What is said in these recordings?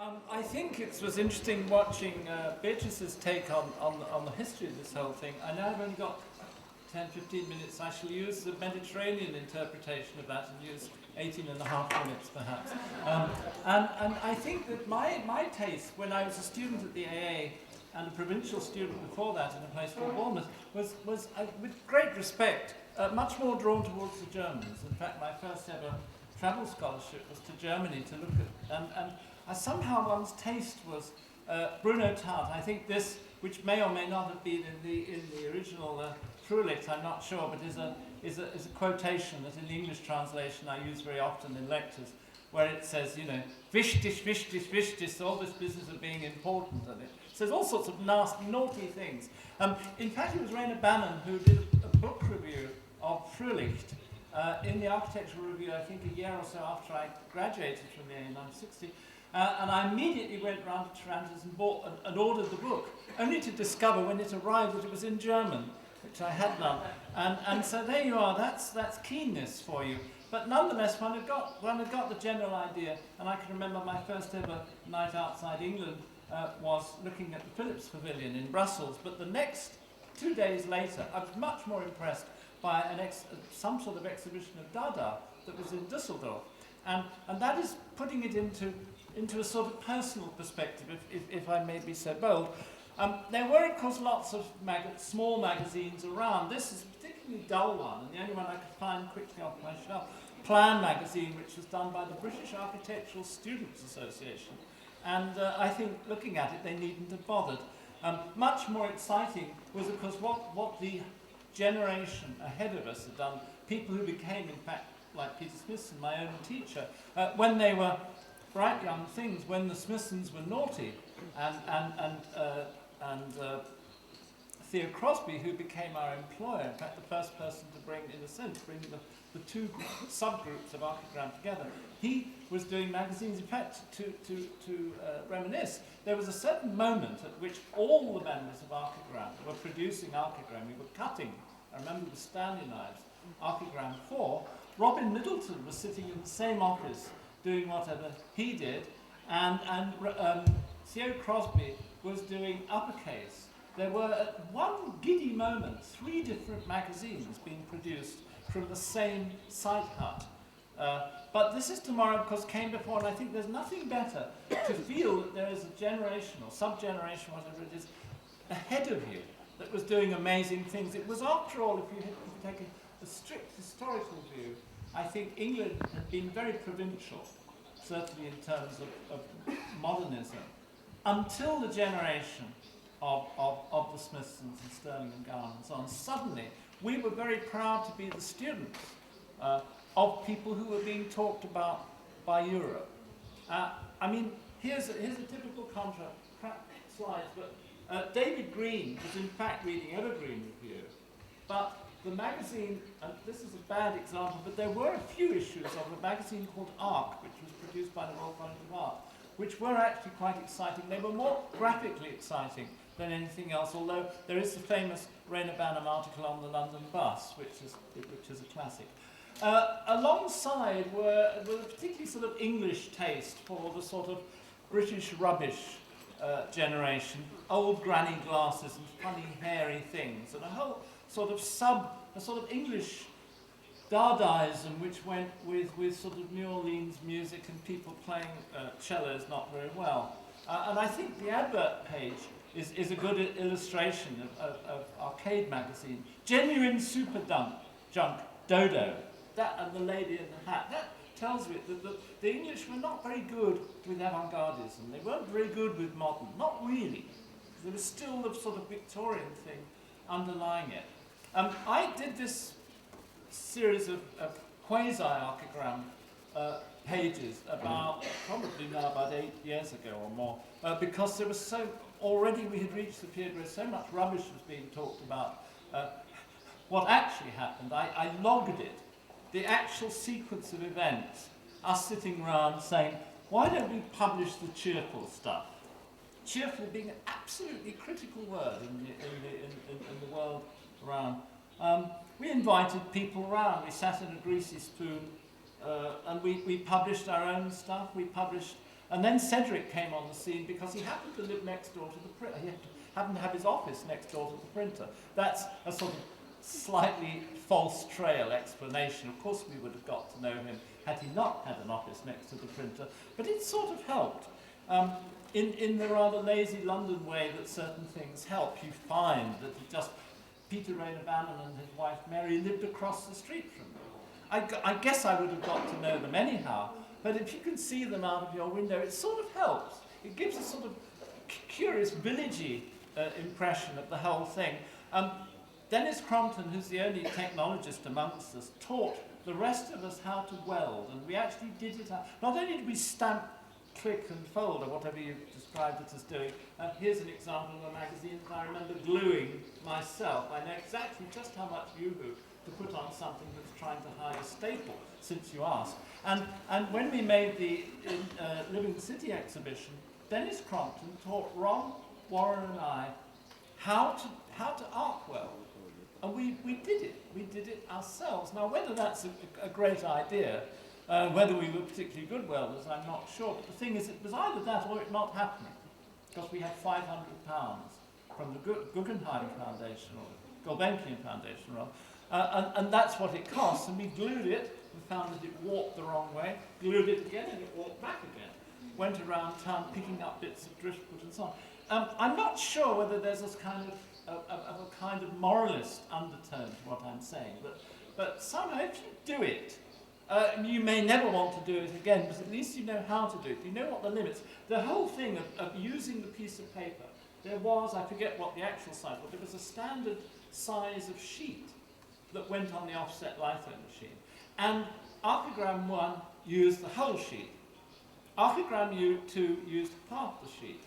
I think it was interesting watching Beatrice's take on the history of this whole thing. I now have only got 10, 15 minutes. I shall use the Mediterranean interpretation of that and use 18 and a half minutes perhaps. And I think that my taste when I was a student at the AA and a provincial student before that in a place called Bournemouth was with great respect, much more drawn towards the Germans. In fact, my first ever travel scholarship was to Germany to look at, and somehow one's taste was Bruno Taut. I think this, which may or may not have been in the original Frühlicht, I'm not sure, but is a quotation that in the English translation I use very often in lectures, where it says, you know, wichtig, wichtig, wichtig, all this business of being important, and it says all sorts of nasty, naughty things. In fact, it was Rainer Bannon who did a book review of Frühlicht in the Architectural Review, I think a year or so after I graduated from the AA in 1960. And I immediately went round to Taranto's and bought and ordered the book, only to discover when it arrived that it was in German, which I had done. And so there you are, that's keenness for you. But nonetheless, one had got the general idea, and I can remember my first ever night outside England was looking at the Phillips Pavilion in Brussels. But the next 2 days later, I was much more impressed by some sort of exhibition of Dada that was in Düsseldorf. And that is putting it into a sort of personal perspective, if I may be so bold. There were, of course, lots of small magazines around. This is a particularly dull one, and the only one I could find quickly off my shelf. Plan magazine, which was done by the British Architectural Students Association. And I think, looking at it, they needn't have bothered. Much more exciting was, of course, what the generation ahead of us had done. People who became, in fact, like Peter Smithson, my own teacher, when they were bright young things, when the Smithsons were naughty, and Theo Crosby, who became our employer, in fact the first person to bring the two subgroups of Archigram together, he was doing magazines. In fact, to reminisce, there was a certain moment at which all the members of Archigram were producing Archigram. We were cutting, I remember the Stanley knives, Archigram 4. Robin Middleton was sitting in the same office doing whatever he did, and Theo Crosby was doing uppercase. There were at one giddy moment 3 different magazines being produced from the same side cut. But This Is Tomorrow, of course, came before, and I think there's nothing better to feel that there is a generation or sub-generation, whatever it is, ahead of you that was doing amazing things. It was, after all, if you take a strict historical view, I think England had been very provincial, certainly in terms of modernism, until the generation of the Smithsons and Stirling and Gowan and so on. Suddenly, we were very proud to be the students of people who were being talked about by Europe. I mean, here's a typical contrast, crap slides, but David Green was in fact reading Evergreen Review, but the magazine, and this is a bad example, but there were a few issues of a magazine called Arc, which was produced by the Royal College of Art, which were actually quite exciting. They were more graphically exciting than anything else, although there is the famous Rainer Banham article on the London bus, which is a classic. Alongside were a particularly sort of English taste for the sort of British rubbish generation, old granny glasses and funny hairy things, and a whole sort of English Dadaism which went with sort of New Orleans music and people playing cellos not very well. And I think the advert page is a good illustration of Arcade magazine. Genuine super junk, Dodo, that and the lady in the hat. That tells me that the English were not very good with avant-gardism. They weren't very good with modern, not really. There was still the sort of Victorian thing underlying it. I did this series of quasi-archigram pages probably now about 8 years ago or more, because there was already we had reached the period where so much rubbish was being talked about. What actually happened, I logged it, the actual sequence of events, us sitting around saying, why don't we publish the cheerful stuff? Cheerful being an absolutely critical word in the world around. We invited people around. We sat in a greasy spoon, and we published our own stuff. We published And then Cedric came on the scene because he happened to live next door to the printer. He happened to have his office next door to the printer. That's a sort of slightly false trail explanation. Of course we would have got to know him had he not had an office next to the printer, but it sort of helped. In the rather lazy London way that certain things help, you find that Peter Rayner Bannon and his wife Mary lived across the street from them. I guess I would have got to know them anyhow, but if you can see them out of your window, it sort of helps. It gives a sort of curious villagey impression of the whole thing. Dennis Crompton, who's the only technologist amongst us, taught the rest of us how to weld, and we actually did it. Not only did we stamp, click and fold, or whatever you described it as doing. Here's an example of a magazine that I remember gluing myself. I know exactly just how much yoo-hoo to put on something that's trying to hide a staple, since you asked. And when we made the Living City exhibition, Dennis Crompton taught Ron, Warren and I how to arc weld. And we did it. We did it ourselves. Now, whether that's a great idea, whether we were particularly good welders, I'm not sure. But the thing is, it was either that or it not happening, because we had £500 from the Guggenheim Foundation, or Gulbenkian Foundation, rather. And that's what it cost. And we glued it. We found that it warped the wrong way. Glued it again, and it warped back again. Went around town picking up bits of driftwood and so on. I'm not sure whether there's this kind of a kind of moralist undertone to what I'm saying, but somehow if you do it, you may never want to do it again, but at least you know how to do it. You know what the limits. The whole thing of using the piece of paper, there was, I forget what the actual size was, there was a standard size of sheet that went on the offset litho machine. And Archigram 1 used the whole sheet. Archigram 2 used half the sheet.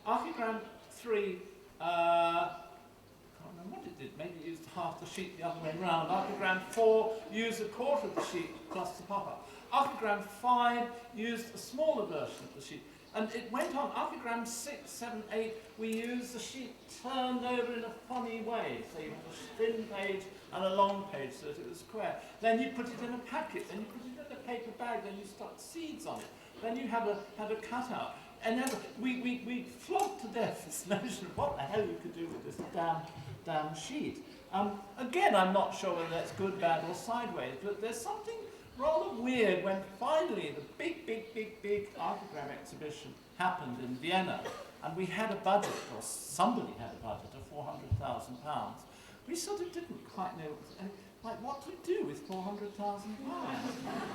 Archigram 3, I can't remember what it did, maybe it used half the sheet the other way around. Archigram 4 used a quarter of the sheet plus the pop-up. Archigram 5 used a smaller version of the sheet. And it went on. Archigram 6, 7, 8, we used the sheet turned over in a funny way. So you had a thin page and a long page so that it was square. Then you put it in a packet, then you put it in a paper bag, then you stuck seeds on it. Then you had a cutout. And then we flogged to death this notion of what the hell you could do with this damn sheet. Again, I'm not sure whether that's good, bad, or sideways, but there's something rather weird when finally the big Archigram exhibition happened in Vienna, and we had a budget, or somebody had a budget of £400,000. We sort of didn't quite know, like, what do we do with £400,000?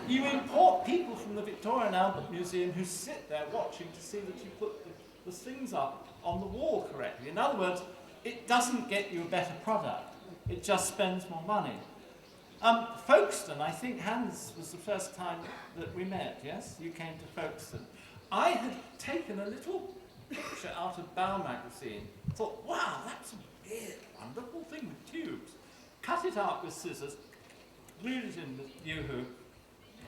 You import people from the Victoria and Albert Museum who sit there watching to see that you put the things up on the wall correctly. In other words, it doesn't get you a better product. It just spends more money. Folkestone, I think Hans was the first time that we met, yes? You came to Folkestone. I had taken a little picture out of Bow magazine, thought, wow, that's a weird, wonderful thing with tubes. Cut it out with scissors, glued it in with yoo-hoo,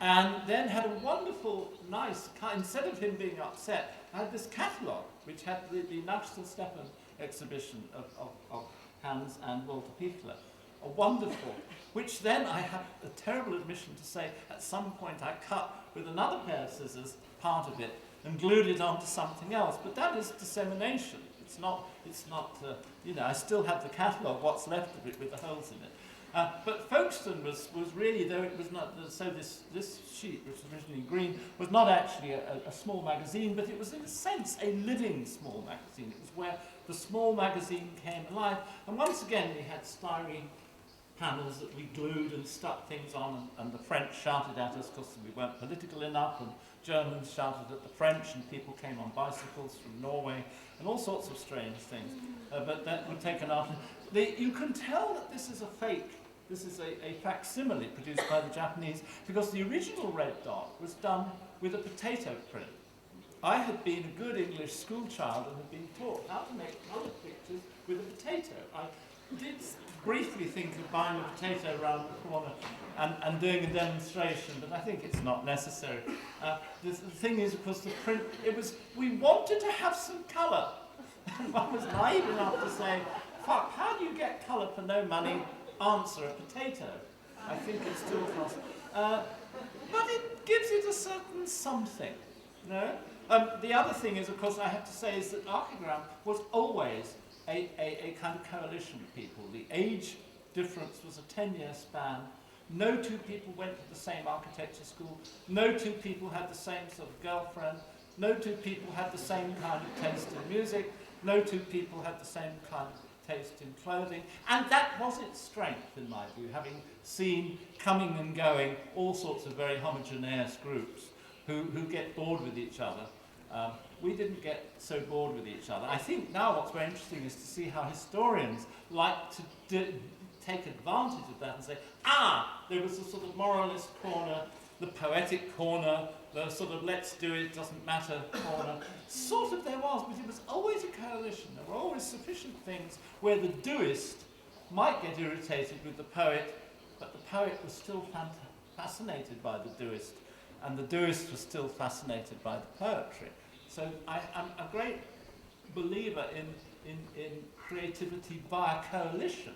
and then had a wonderful, nice, instead of him being upset, I had this catalogue, which had the National Stepan exhibition of Hans and Walter Pichler. A wonderful, which then I have a terrible admission to say, at some point I cut with another pair of scissors part of it and glued it onto something else. But that is dissemination. It's not you know, I still have the catalogue, what's left of it with the holes in it. But Folkestone was really, though it was not, so this sheet, which was originally green, was not actually a small magazine, but it was in a sense a living small magazine. It was where the small magazine came alive. And once again, we had styrene panels that we glued and stuck things on, and the French shouted at us because we weren't political enough, and Germans shouted at the French, and people came on bicycles from Norway, and all sorts of strange things. But that were taken out. You can tell that this is a fake. This is a facsimile produced by the Japanese, because the original red dot was done with a potato print. I had been a good English school child and had been taught how to make colour pictures with a potato. I did briefly think of buying a potato around the corner and doing a demonstration, but I think it's not necessary. The thing is, of course, the print, we wanted to have some colour. And one was naive enough to say, fuck, how do you get colour for no money? Answer, a potato. I think it still costs. But it gives it a certain something, you know? The other thing is, of course, I have to say, is that Archigram was always a kind of coalition of people. The age difference was a 10-year span. No two people went to the same architecture school. No two people had the same sort of girlfriend. No two people had the same kind of taste in music. No two people had the same kind of taste in clothing. And that was its strength, in my view, having seen coming and going all sorts of very homogeneous groups who get bored with each other. We didn't get so bored with each other. I think now what's very interesting is to see how historians like to take advantage of that and say, there was a sort of moralist corner, the poetic corner, the sort of let's do it, doesn't matter corner. Sort of there was, but it was always a coalition. There were always sufficient things where the doist might get irritated with the poet, but the poet was still fascinated by the doist, and the doist was still fascinated by the poetry. So I'm a great believer in creativity via coalition.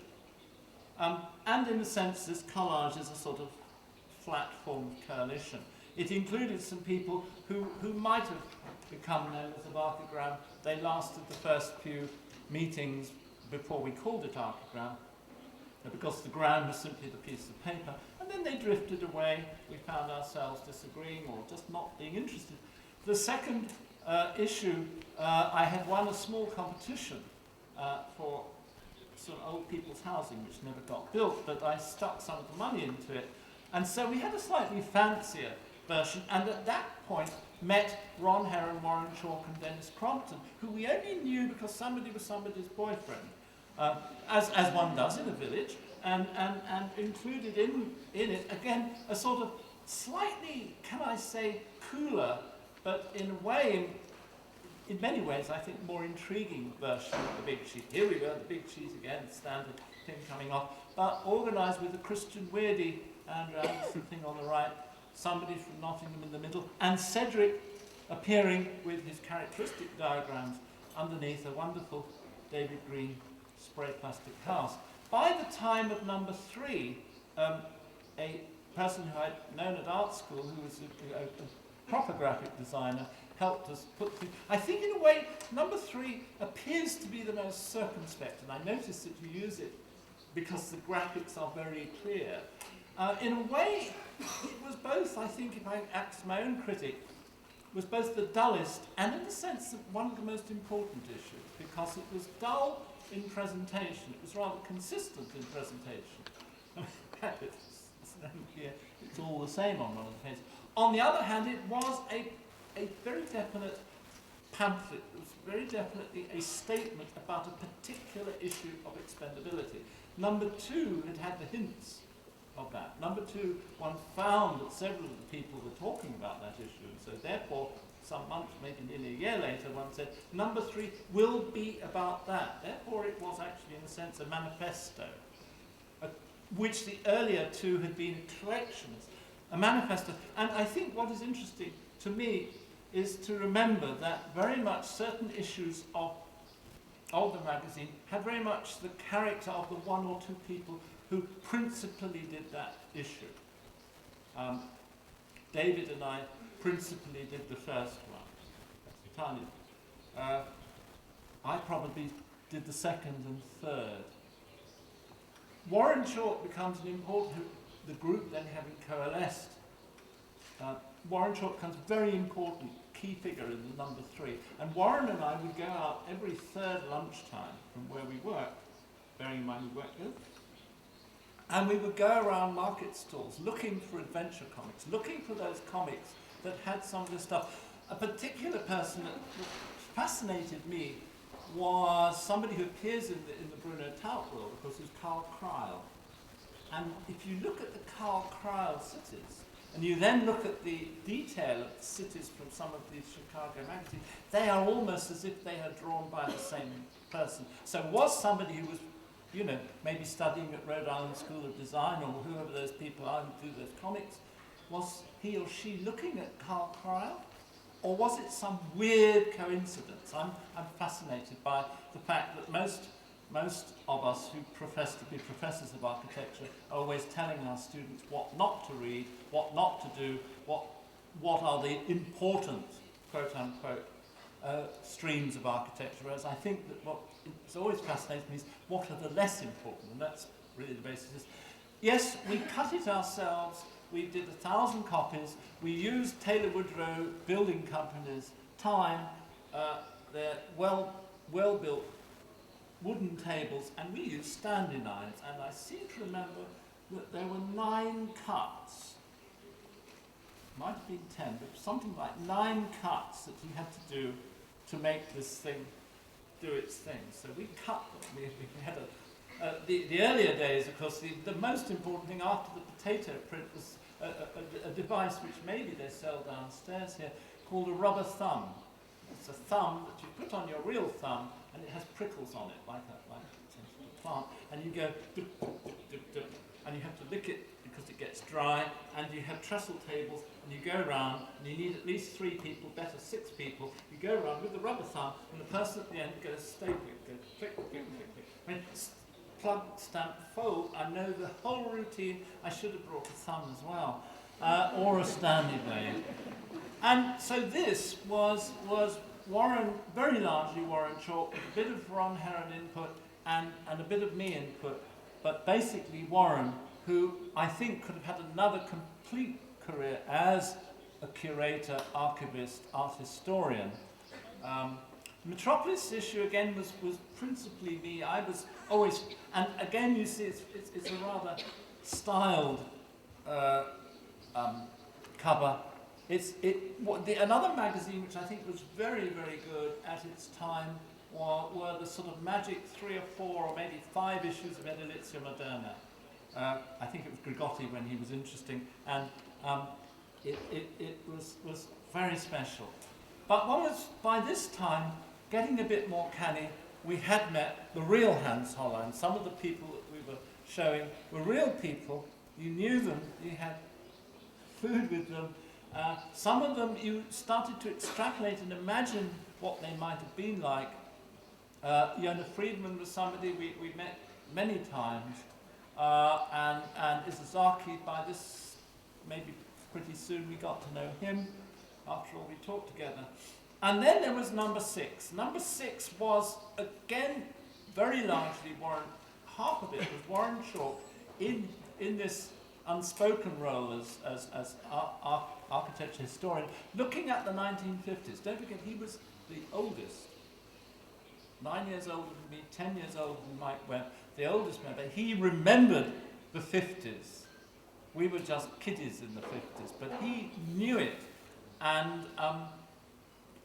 And in a sense, this collage is a sort of flat form of coalition. It included some people who might have become members of Archigram. They lasted the first few meetings before we called it Archigram, because the ground was simply the piece of paper. And then they drifted away. We found ourselves disagreeing or just not being interested. The second issue, I had won a small competition for some old people's housing, which never got built, but I stuck some of the money into it. And so we had a slightly fancier version, and at that point met Ron Heron, Warren Chalk and Dennis Crompton, who we only knew because somebody was somebody's boyfriend, as one does in a village, and included in it, again, a sort of slightly, can I say, cooler, but in a way, in many ways, I think, more intriguing version of the big sheet. Here we were, the big sheet again, standard thing coming off, but organised with a Christian Weirdie, Andrew Anderson thing on the right, somebody from Nottingham in the middle, and Cedric appearing with his characteristic diagrams underneath a wonderful David Green spray plastic house. By the time of number 3, a person who I'd known at art school, who was a proper graphic designer, helped us put through. I think in a way, number 3 appears to be the most circumspect, and I noticed that you use it because the graphics are very clear. In a way, it was both, I think, if I act as my own critic, was both the dullest and in a sense one of the most important issues, because it was dull in presentation. It was rather consistent in presentation. It's all the same on one of the pages. On the other hand, it was a very definite pamphlet. It was very definitely a statement about a particular issue of expendability. Number 2 had the hints of that. Number 2, one found that several of the people were talking about that issue, and so therefore, some months, maybe nearly a year later, one said, number 3 will be about that. Therefore, it was actually, in a sense, a manifesto, which the earlier 2 had been collections. A manifesto. And I think what is interesting to me is to remember that very much certain issues of the magazine had very much the character of the 1 or 2 people who principally did that issue. David and I principally did the first one. Tanya. I probably did the second and third. Warren Chalk becomes an important, the group then having coalesced. Warren Chalk becomes a very important key figure in the number 3. And Warren and I would go out every third lunchtime from where we worked, bearing in mind we worked with. And we would go around market stalls looking for adventure comics, looking for those comics that had some of this stuff. A particular person that fascinated me was somebody who appears in the Bruno Taut world, of course, who's Carl Kreil. And if you look at the Carl Kreil cities, and you then look at the detail of the cities from some of these Chicago magazines, they are almost as if they are drawn by the same person. So was somebody who was, you know, maybe studying at Rhode Island School of Design, or whoever those people are who do those comics, was he or she looking at Carl Kreil? Or was it some weird coincidence? I'm fascinated by the fact that most of us who profess to be professors of architecture are always telling our students what not to read, what not to do, what are the important quote-unquote, streams of architecture, whereas I think that what is always fascinating me is what are the less important, and that's really the basis. Yes, we cut it ourselves, we did 1,000 copies, we used Taylor Woodrow Building Company's time, their well-built wooden tables, and we used standing irons, and I seem to remember that there were 9 cuts. Might have been 10, but something like 9 cuts that you had to do to make this thing do its thing. So we cut them. We had the earlier days, of course, the most important thing after the potato print was a device which maybe they sell downstairs here, called a rubber thumb. It's a thumb that you put on your real thumb, and it has prickles on it, like a plant. And you go, dup, dup, dup, dup, dup, and you have to lick it because it gets dry. And you have trestle tables, and you go around, and you need at least 3 people, better 6 people. You go around with the rubber thumb, and the person at the end goes staple it, goes click, click, click, click. I mean, plug, stamp, fold. I know the whole routine. I should have brought a thumb as well, or a standing blade. And so this was Warren, very largely Warren Chalk, with a bit of Ron Heron input and a bit of me input, but basically Warren, who I think could have had another complete career as a curator, archivist, art historian. The Metropolis issue again was principally me. I was always, and again you see it's a rather styled cover. Another magazine which I think was very, very good at its time were the sort of magic 3 or 4 or maybe 5 issues of Edilizia Moderna. I think it was Grigotti when he was interesting, and it was very special. But one was, by this time, getting a bit more canny. We had met the real Hans Hollein. Some of the people that we were showing were real people. You knew them, you had food with them. Some of them you started to extrapolate and imagine what they might have been like. Yona Friedman was somebody we met many times, and Isazaki, by this, maybe pretty soon we got to know him. After all, we talked together. And then there was number 6. Number 6 was, again, very largely Warren, half of it was Warren Chalk in this unspoken role as architecture historian, looking at the 1950s. Don't forget, he was the oldest, 9 years older than me, 10 years older than Mike Webb, the oldest member. He remembered the 50s. We were just kiddies in the 50s, but he knew it. And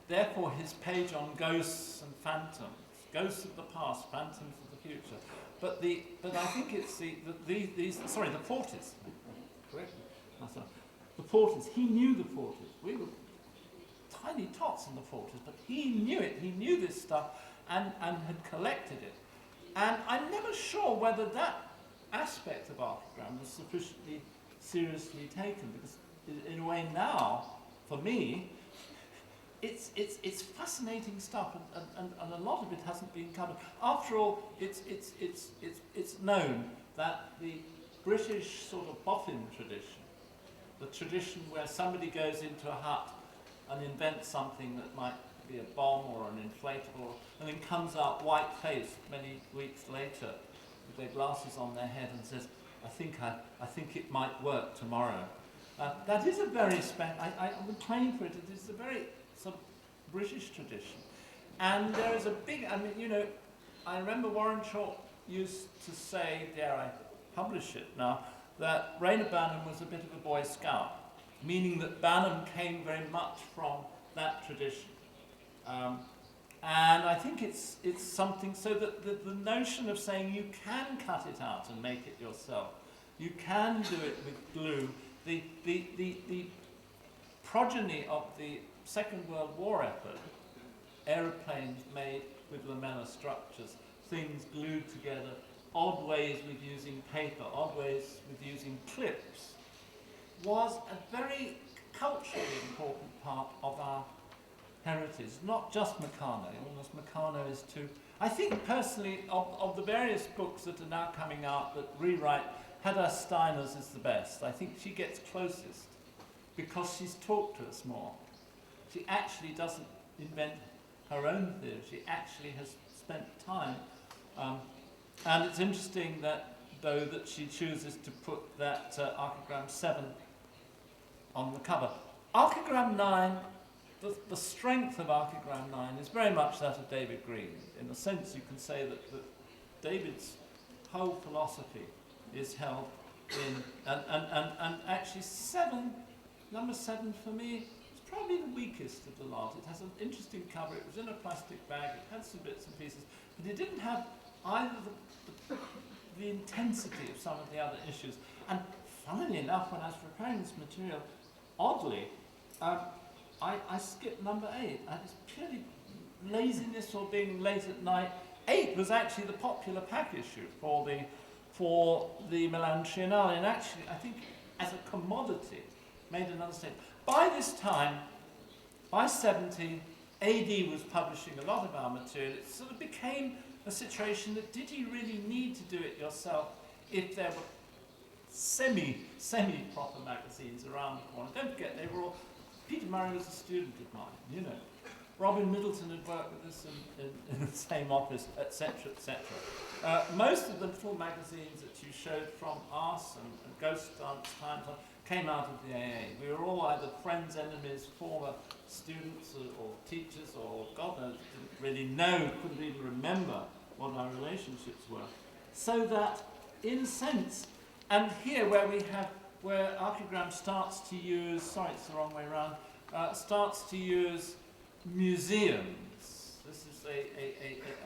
therefore his page on ghosts and phantoms, ghosts of the past, phantoms of the future. But I think it's the 40s. Correct me. The 40s. He knew the 40s. We were tiny tots in the 40s, but he knew it. He knew this stuff and had collected it. And I'm never sure whether that aspect of archigram was sufficiently seriously taken, because in a way now, for me, it's fascinating stuff, and a lot of it hasn't been covered. After all, it's known that the British sort of boffin tradition, the tradition where somebody goes into a hut and invents something that might be a bomb or an inflatable, and then comes out white-faced many weeks later with their glasses on their head and says, I think it might work tomorrow. That is a very I would claim for it. It is a very sort of British tradition, and there is a big. I mean, you know, I remember Warren Chalk used to say, dare I publish it now, that Rayner Banham was a bit of a Boy Scout, meaning that Banham came very much from that tradition, and I think it's something. So that the notion of saying you can cut it out and make it yourself, you can do it with glue. The progeny of the Second World War effort, aeroplanes made with lamella structures, things glued together, odd ways with using paper, odd ways with using clips, was a very culturally important part of our heritage, not just Meccano, almost Meccano is too. I think personally, of the various books that are now coming out that rewrite, Hedda Steiner's is the best. I think she gets closest because she's talked to us more. she actually doesn't invent her own theory. She actually has spent time. And it's interesting that, though, that she chooses to put that archigram 7 on the cover. Archigram 9, the strength of archigram 9 is very much that of David Green. In a sense, you can say that David's whole philosophy is held in, and actually number 7 for me, is probably the weakest of the lot. It has an interesting cover, it was in a plastic bag, it had some bits and pieces, but it didn't have either the intensity of some of the other issues. And funnily enough, when I was preparing this material, oddly, I skipped number 8. And it's purely laziness or being late at night. 8 was actually the popular pack issue for the Milan Triennale, and actually, I think, as a commodity, made another statement. By this time, by 70, AD was publishing a lot of our material. It sort of became a situation that did you really need to do it yourself if there were semi-proper magazines around the corner. Don't forget, they were all... Peter Murray was a student of mine, you know. Robin Middleton had worked with us in the same office, etc., etc. Most of the little magazines that you showed from us and Ghost Dance Times came out of the AA. We were all either friends, enemies, former students or teachers, or God knows, didn't really know, couldn't even remember what our relationships were. So that, in a sense, and here where Archigram starts to use, sorry, it's the wrong way around, starts to use museums. This is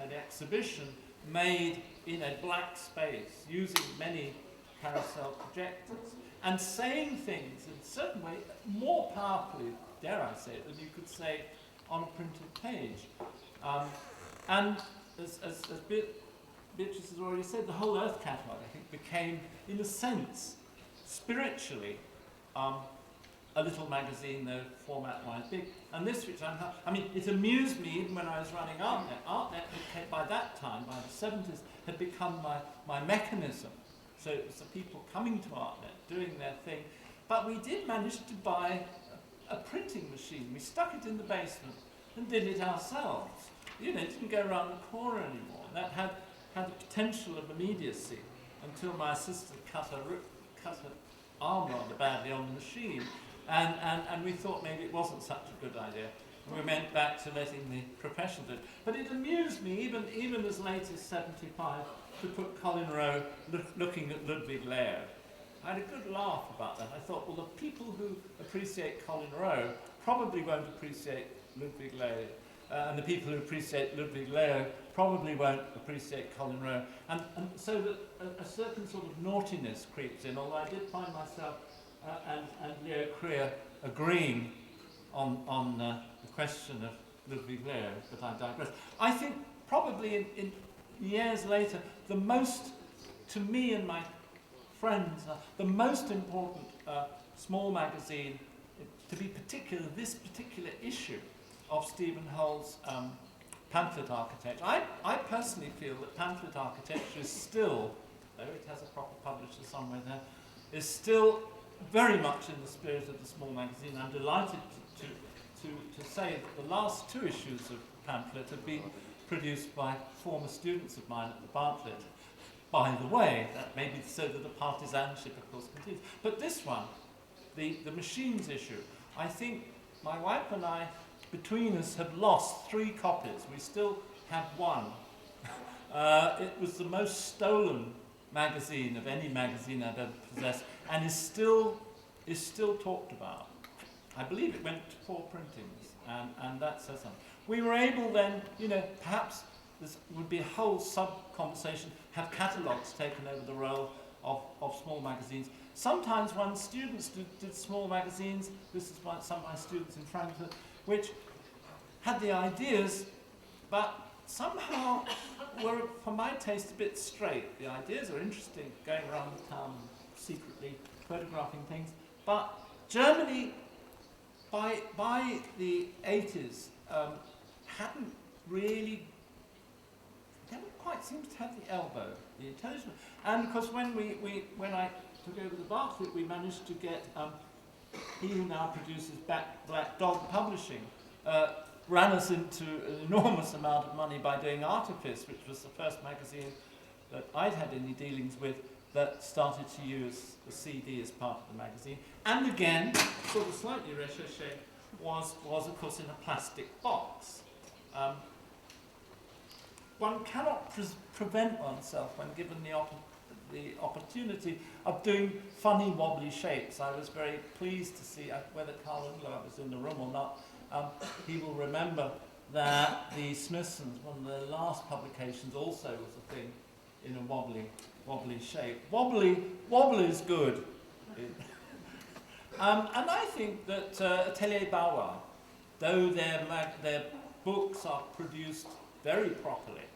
an exhibition made in a black space using many carousel projectors and saying things in a certain way more powerfully, dare I say it, than you could say on a printed page. And as Beatrice has already said, the whole Earth catalogue, I think, became, in a sense, spiritually, a little magazine, though format-wise big. And this, which I mean, it amused me even when I was running ArtNet. ArtNet, by that time, by the 70s, had become my mechanism. So it was the people coming to ArtNet, doing their thing. But we did manage to buy a printing machine. We stuck it in the basement and did it ourselves. You know, it didn't go around the corner anymore. That had the potential of immediacy until my assistant cut her arm rather badly on the machine. And we thought maybe it wasn't such a good idea. We went back to letting the profession do it. But it amused me, even as late as 75, to put Colin Rowe looking at Ludwig Layer. I had a good laugh about that. I thought, well, the people who appreciate Colin Rowe probably won't appreciate Ludwig Layer. And the people who appreciate Ludwig Layer probably won't appreciate Colin Rowe. And so that a certain sort of naughtiness creeps in, although I did find myself and Leo Creer agreeing on the question of Ludwig Layer, but I digress. I think probably in years later, the most, to me and my friends, the most important small magazine, to be particular, this particular issue of Stephen Hull's pamphlet architecture. I personally feel that pamphlet architecture is still, though it has a proper publisher somewhere there, is still very much in the spirit of the small magazine. I'm delighted to say that the last 2 issues of pamphlet have been produced by former students of mine at the Bartlett. By the way, that may be so that the partisanship, of course, continues. But this one, the machines issue, I think my wife and I, between us, have lost 3 copies. We still have 1. It was the most stolen magazine of any magazine I've ever possessed, and is still talked about. I believe it went to 4 printings, and that says something. We were able then, you know, perhaps this would be a whole sub-conversation, have catalogues taken over the role of small magazines. Sometimes when students did small magazines, this is why some of my students in Frankfurt, which had the ideas, but somehow were, for my taste, a bit straight. The ideas are interesting, going around the town secretly photographing things, but Germany, by the 80s, hadn't really, never quite seems to have the elbow, the intelligence. And of course, when I took over the Bartlett, we managed to get he who now produces Black Dog Publishing, ran us into an enormous amount of money by doing Artifice, which was the first magazine that I'd had any dealings with that started to use the CD as part of the magazine. And again, sort of slightly recherché, was of course in a plastic box. One cannot prevent oneself when given the opportunity of doing funny wobbly shapes. I was very pleased to see, whether Carl Ungler was in the room or not, he will remember that the Smithsons, one of the last publications, also was a thing in a wobbly shape. Wobbly is good. And I think that Atelier Bauer, though their books are produced very properly,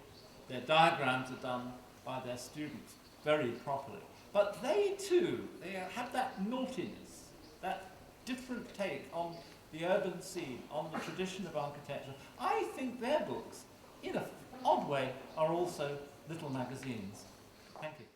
their diagrams are done by their students very properly, but they too, they have that naughtiness, that different take on the urban scene, on the tradition of architecture. I think their books, in an odd way, are also little magazines. Thank you.